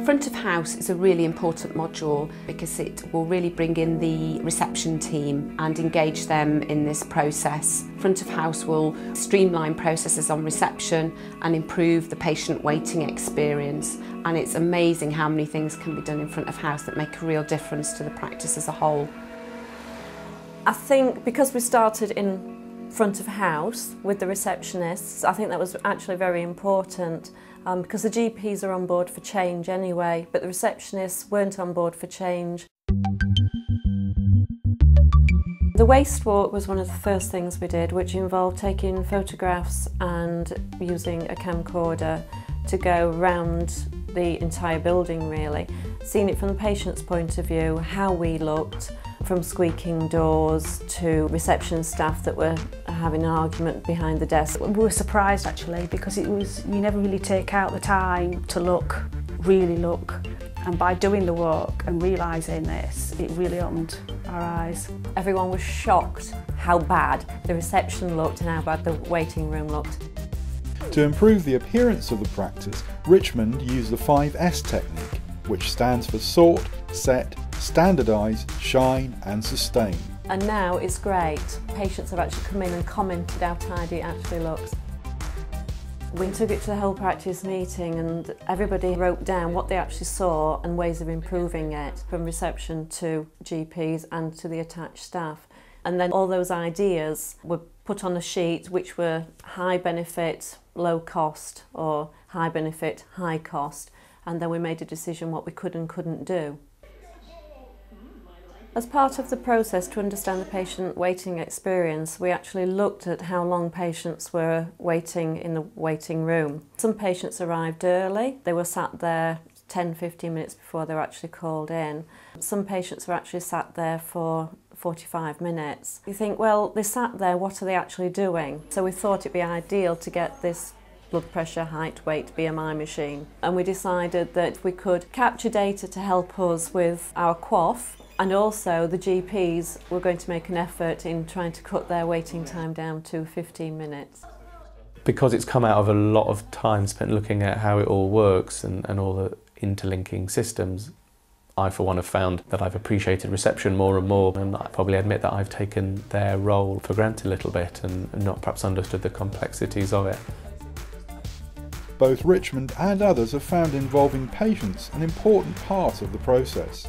Front of house is a really important module because it will really bring in the reception team and engage them in this process. Front of house will streamline processes on reception and improve the patient waiting experience, and it's amazing how many things can be done in front of house that make a real difference to the practice as a whole. I think because we started in front of house with the receptionists, I think that was actually very important. Because the GPs are on board for change anyway, but the receptionists weren't on board for change. The waste walk was one of the first things we did, which involved taking photographs and using a camcorder to go around the entire building really, seeing it from the patient's point of view, how we looked, from squeaking doors to reception staff that were having an argument behind the desk. We were surprised actually because you never really take out the time to really look, and by doing the work and realising this, it really opened our eyes. Everyone was shocked how bad the reception looked and how bad the waiting room looked. To improve the appearance of the practice, Richmond used the 5S technique, which stands for sort, set, standardise, shine and sustain. And now it's great. Patients have actually come in and commented how tidy it actually looks. We took it to the whole practice meeting and everybody wrote down what they actually saw and ways of improving it, from reception to GPs and to the attached staff. And then all those ideas were put on a sheet which were high benefit, low cost, or high benefit, high cost. And then we made a decision what we could and couldn't do. As part of the process to understand the patient waiting experience, we actually looked at how long patients were waiting in the waiting room. Some patients arrived early. They were sat there 10-15 minutes before they were actually called in. Some patients were actually sat there for 45 minutes. You think, well, they sat there, what are they actually doing? So we thought it'd be ideal to get this blood pressure, height, weight, BMI machine. And we decided that we could capture data to help us with our QOF, and also the GPs were going to make an effort in trying to cut their waiting time down to 15 minutes. Because it's come out of a lot of time spent looking at how it all works and all the interlinking systems, I for one have found that I've appreciated reception more and more, and I probably admit that I've taken their role for granted a little bit and not perhaps understood the complexities of it. Both Richmond and others have found involving patients an important part of the process.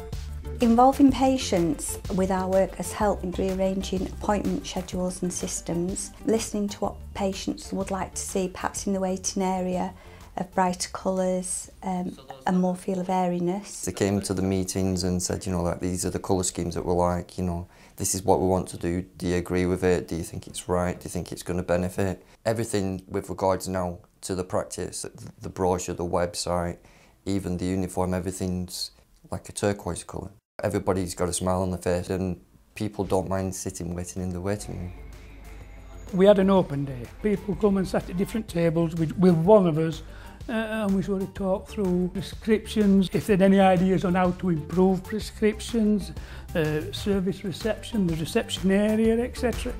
Involving patients with our work has helped in rearranging appointment schedules and systems, listening to what patients would like to see perhaps in the waiting area, of brighter colours and more feel of airiness. They came to the meetings and said, you know, like, these are the colour schemes that we like, you know, this is what we want to do, do you agree with it, do you think it's right, do you think it's going to benefit? Everything with regards now to the practice, the brochure, the website, even the uniform, everything's like a turquoise colour. Everybody's got a smile on their face and people don't mind waiting in the waiting room. We had an open day. People come and sat at different tables with one of us and we sort of talked through prescriptions, if they had any ideas on how to improve prescriptions, service reception, the reception area, etc.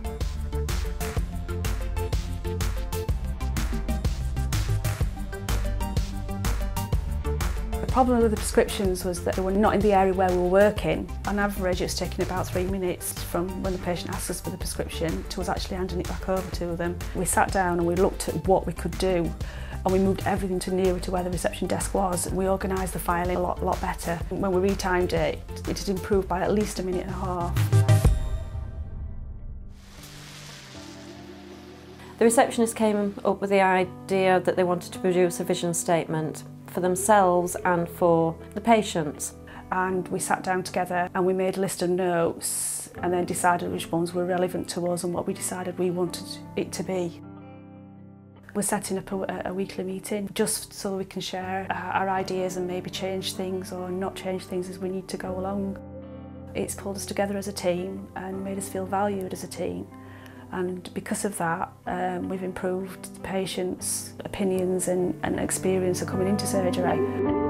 The problem with the prescriptions was that they were not in the area where we were working. On average, it's taking about 3 minutes from when the patient asks us for the prescription to us actually handing it back over to them. We sat down and we looked at what we could do, and we moved everything to nearer to where the reception desk was. We organised the filing a lot better. When we retimed it, it had improved by at least 1.5 minutes. The receptionist came up with the idea that they wanted to produce a vision statement for themselves and for the patients. And we sat down together and we made a list of notes and then decided which ones were relevant to us and what we decided we wanted it to be. We're setting up a weekly meeting just so we can share our ideas and maybe change things or not change things as we need to go along. It's pulled us together as a team and made us feel valued as a team. And because of that, we've improved patients' opinions and experience of coming into surgery.